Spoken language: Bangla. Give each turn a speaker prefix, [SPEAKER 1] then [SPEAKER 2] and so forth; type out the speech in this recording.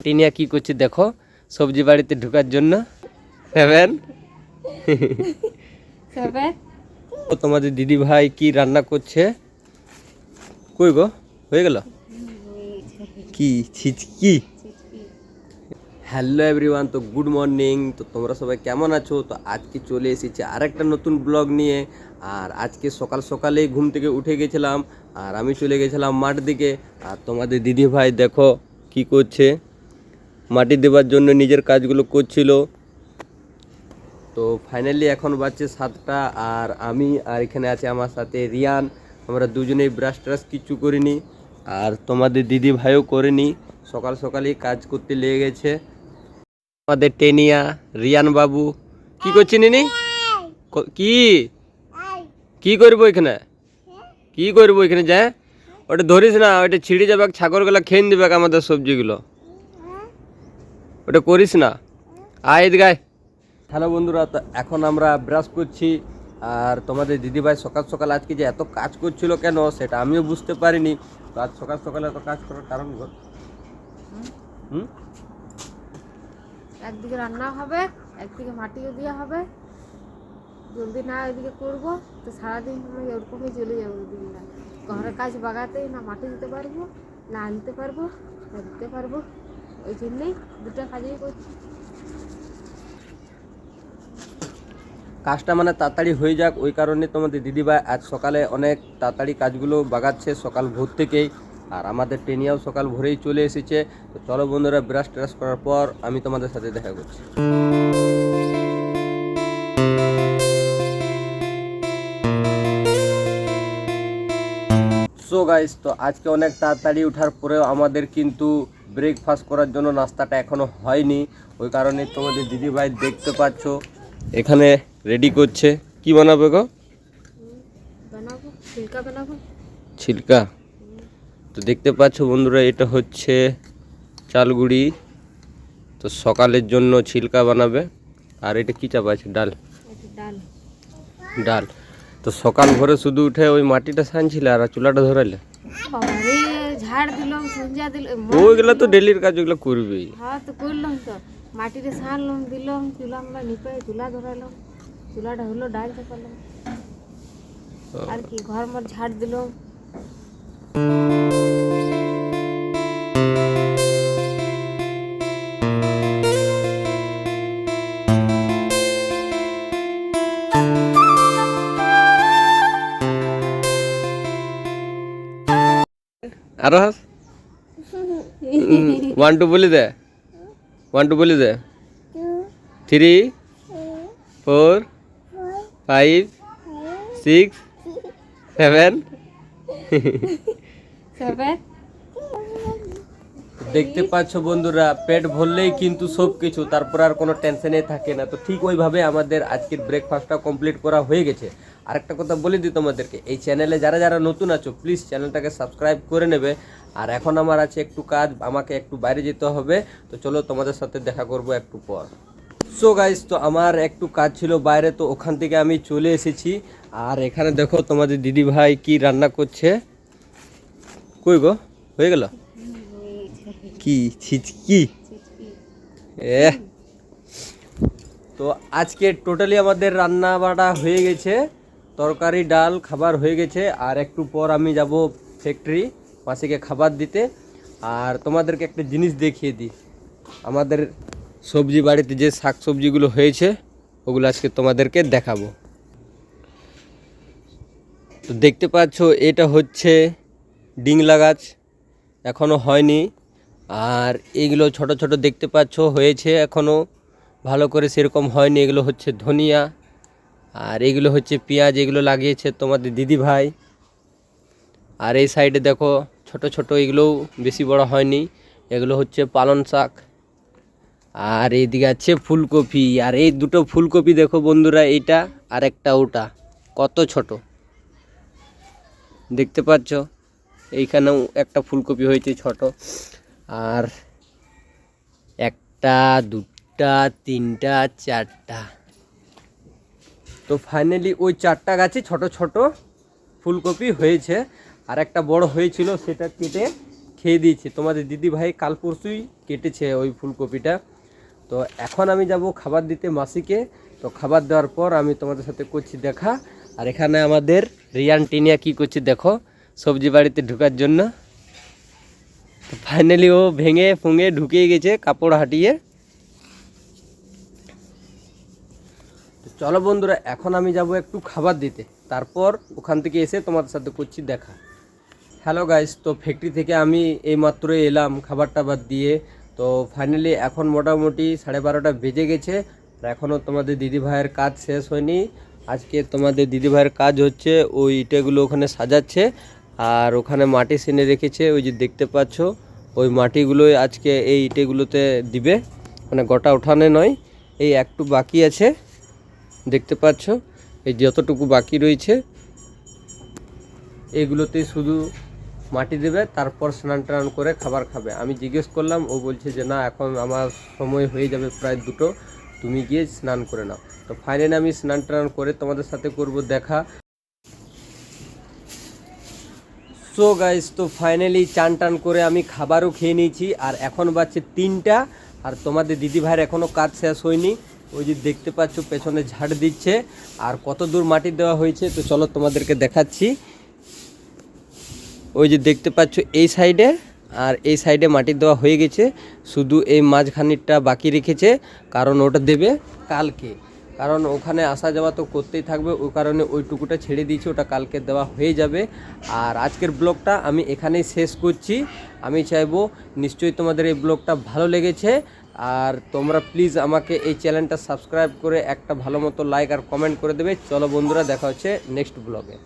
[SPEAKER 1] টিনিয়া কি করছে দেখো, সবজি বাড়িতে ঢোকার জন্য। সেভেন তোমাদের দিদি ভাই কি রান্না করছে, কই গো হয়ে গেল কি ছিচকি। হ্যালো এভরিওয়ান, তো গুড মর্নিং। তো তোমরা সবাই কেমন আছো? তো আজকে চলে এসেছি আরেকটা নতুন ব্লগ নিয়ে। আর আজকে সকাল সকালেই ঘুম থেকে উঠে গেছিলাম, আর আমি চলে গেছিলাম মাঠ দিকে। আর তোমাদের দিদি ভাই দেখো কি করছে, মাটি দেবার জন্য নিজের কাজগুলো করছিল। তো ফাইনালি এখন বাজছে 7টা, আর আমি আর এখানে আছে আমার সাথে রিয়ান। আমরা দুজনেই ব্রাশ ট্রাশ কিচ্ছু করিনি, আর তোমাদের দিদি ভাইও করেনি, সকাল সকালই কাজ করতে লেগে গেছে। আমাদের টেনিয়া রিয়ান বাবু কি করছে নিনি, কি কি করবো এখানে, কি করবো এখানে যায়? ওটা ধরিস না, ওটা ছিঁড়ে যাবে, ছাগলগুলো খেয়ে দিবে আমাদের সবজিগুলো, ওটা করিস না। আয় এদিকে। হ্যালো বন্ধুরা, তো এখন আমরা ব্রাশ করছি। আর তোমাদের দিদিভাই সকাল সকাল আজকে যে এত কাজ করছিল কেন সেটা আমিও বুঝতে পারিনি। তো আজ সকাল সকালে এত কাজ করার কারণ
[SPEAKER 2] একদিকে রান্না হবে, একদিকে মাটিও দেওয়া হবে। জলদি না এদিকে করবো তো সারাদিন সময় ওরকমই চলে যাবো। দিনটা ঘরের কাজ বাগাতেই না মাটি দিতে পারবো, না আনতে পারবো, না দিতে পারবো। ওই জন্যেই দুটো কাজই করছি।
[SPEAKER 1] কাজটা মানে তাড়াতাড়ি হয়ে যাক, ওই কারণে তোমাদের দিদিভাই আজ সকালে অনেক তাড়াতাড়ি কাজগুলো বাগাচ্ছে সকাল ভোর থেকেই। আর আমাদের টেনিয়াও সকাল ভোরেই চলে এসেছে। তো চলো বন্ধুরা, ব্রাশ ট্রাশ করার পর আমি তোমাদের সাথে দেখা করছি। সো গাইস, তো আজকে অনেক তাড়াতাড়ি ওঠার পরেও আমাদের কিন্তু ব্রেকফাস্ট করার জন্য নাস্তাটা এখনো হয়নি। ওই কারণে তোমাদের দিদিভাই দেখতে পাচ্ছ এখানে রেডি করছে। কি বানাবে গো?
[SPEAKER 2] বানাবো ছিলকা, বানাবো
[SPEAKER 1] ছিলকা। তো দেখতে পাচ্ছ বন্ধুরা, এটা হচ্ছে চালগুড়ি। তো সকালের জন্য ছিলকা বানাবে। আর এটা কি চাপ আছে? ডাল।
[SPEAKER 2] ডাল
[SPEAKER 1] ডাল। তো সকাল ভোরে শুধু উঠে ওই মাটিটা সানছিল আর চুলাটা ধরাইলে,
[SPEAKER 2] ঝাড় দিলাম, সঞ্জা দিলাম,
[SPEAKER 1] ওইগুলো তো ডেলির কাজ, ওইগুলো করবেই।
[SPEAKER 2] হ্যাঁ তো করলাম, তো মাটিতে সানলাম, দিলাম চুলা, আমরা নিপে চুলা ধরাইলাম, চুলাটা হলো, ডাল চাপালাম, আর কি ঘর মর ঝাড় দিলাম।
[SPEAKER 1] আরো হাস 1 2 বলে দে, 1 2 বলে দে। 3 4 5 6 7 দেখতে পাচ্ছ বন্ধুরা, পেট ভরলেই কিন্তু সব কিছু, তারপর আর কোনো টেনশনে থাকে না। তো ঠিক ওইভাবে আমাদের আজকের ব্রেকফাস্টটা কমপ্লিট করা হয়ে গেছে। আরেকটা কথা বলে দিই তোমাদেরকে, এই চ্যানেলে যারা যারা নতুন আছো প্লিজ চ্যানেলটাকে সাবস্ক্রাইব করে নেবে। আর এখন আমার আছে একটু কাজ, আমাকে একটু বাইরে যেতে হবে। তো চলো তোমাদের সাথে দেখা করব একটু পর। সো গাইস, তো আমার একটু কাজ ছিল বাইরে, তো ওখান থেকে আমি চলে এসেছি। আর এখানে দেখো তোমাদের দিদি ভাই কি রান্না করছে, কই গো হয়ে গেল কি ছিচকি। তো আজকে টোটালি আমাদের রান্না বাড়া হয়ে গেছে, তরকারি ডাল খাবার হয়ে গেছে। আর একটু পর আমি যাব ফ্যাক্টরি মাসিকে খাবার দিতে। আর তোমাদেরকে একটা জিনিস দেখিয়ে দিই, আমাদের সবজি বাড়িতে যে শাক সবজিগুলো হয়েছে ওগুলো আজকে তোমাদেরকে দেখাবো। তো দেখতে পাচ্ছ এটা হচ্ছে ডিংলা গাছ, এখনও হয়নি। আর এইগুলো ছোট ছোট দেখতে পাচ্ছ হয়েছে, এখনও ভালো করে সেরকম হয়নি। এগুলো হচ্ছে ধনিয়া, আর এগুলো হচ্ছে পেঁয়াজ, এগুলো লাগিয়েছে তোমাদের দিদি ভাই। আর এই সাইডে দেখো ছোট ছোট, এগুলোও বেশি বড় হয়নি, এগুলো হচ্ছে পালং শাক। আর এইদিকে আছে ফুলকপি, আর এই দুটো ফুলকপি দেখো বন্ধুরা, এইটা আর একটা ওটা কত ছোট দেখতে পাচ্ছ। এইখানেও একটা ফুলকপি হয়েছে ছোট, আর একটা দুটা তিনটা চারটা। তো ফাইনালি ওই 4টা গাছে ছোট ছোট ফুলকপি হয়েছে। আর একটা বড় হয়েছিল সেটা কেটে খেয়ে দিয়েছে। তোমাদের দিদি ভাই কাল পরশুই কেটেছে ওই ফুলকপিটা। তো এখন আমি যাব খাবার দিতে মাসিকে। তো খাবার দেওয়ার পর আমি তোমাদের সাথে করছি দেখা। আর এখানে আমাদের রিয়ান টিনিয়া কি করছে দেখো, সবজি বাড়িতে ঢোকার জন্য। তো ফাইনালি ও ভেঙে ফুঙে ঢুকিয়ে গেছে কাপড় হাঁটিয়ে। তো চলো বন্ধুরা, এখন আমি যাব একটু খাবার দিতে, তারপর ওখান থেকে এসে তোমাদের সাথে করছি দেখা। হ্যালো গাইস, তো ফ্যাক্টরি থেকে আমি এইমাত্র এলাম খাবার টাবার দিয়ে। তো ফাইনালি এখন মোটামুটি 12:30 বেজে গেছে। আর এখনও তোমাদের দিদি ভাইয়ের কাজ শেষ হয়নি। আজকে তোমাদের দিদি ভাইয়ের কাজ হচ্ছে ওই ইটেগুলো ওখানে সাজাচ্ছে, আর ওখানে মাটি সেনে রেখেছে, ওই যে দেখতে পাচ্ছ ওই মাটিগুলোই আজকে এই ইটেগুলোতে দিবে, মানে গোটা ওঠানে নয়, এই একটু বাকি আছে দেখতে পাচ্ছ, এই যতটুকু বাকি রয়েছে এগুলোতেই শুধু মাটি দেবে, তারপর স্নান টান করে খাবার খাবে। আমি জিজ্ঞেস করলাম, ও বলছে যে না, এখন আমার সময় হয়ে যাবে প্রায় 2টো, তুমি গিয়ে স্নান করে নাও। তো ফাইনালি আমি স্নান টান করে তোমাদের সাথে করব দেখা। সো গাইস, তো ফাইনালি চান টান করে আমি খাবারও খেয়ে নিয়েছি। আর এখন বাজছে 3টা, আর তোমাদের দিদি ভাইয়ের এখনও কাজ শেষ হয়নি। ওই যে দেখতে পাচ্ছ পেছনে ঝাড় দিচ্ছে। আর কত দূর মাটি দেওয়া হয়েছে তো চলো তোমাদেরকে দেখাচ্ছি। ওই যে দেখতে পাচ্ছ এই সাইডে আর এই সাইডে মাটি দেওয়া হয়ে গেছে, শুধু এই মাঝখানিরটা বাকি রেখেছে, কারণ ওটা দেবে কালকে, কারণ ওখানে আসা যাওয়া তো করতেই থাকবে, ওই কারণে ওইটুকুটা ছেড়ে দিয়েছি, ওটা কালকে দেওয়া হয়ে যাবে। আর আজকের ব্লগটা আমি এখানেই শেষ করছি। আমি চাইবো নিশ্চয়ই তোমাদের এই ব্লগটা ভালো লেগেছে, আর তোমরা প্লিজ আমাকে এই চ্যানেলটা সাবস্ক্রাইব করে একটা ভালো মতো লাইক আর কমেন্ট করে দেবে। চলো বন্ধুরা, দেখা হচ্ছে নেক্সট ব্লগে।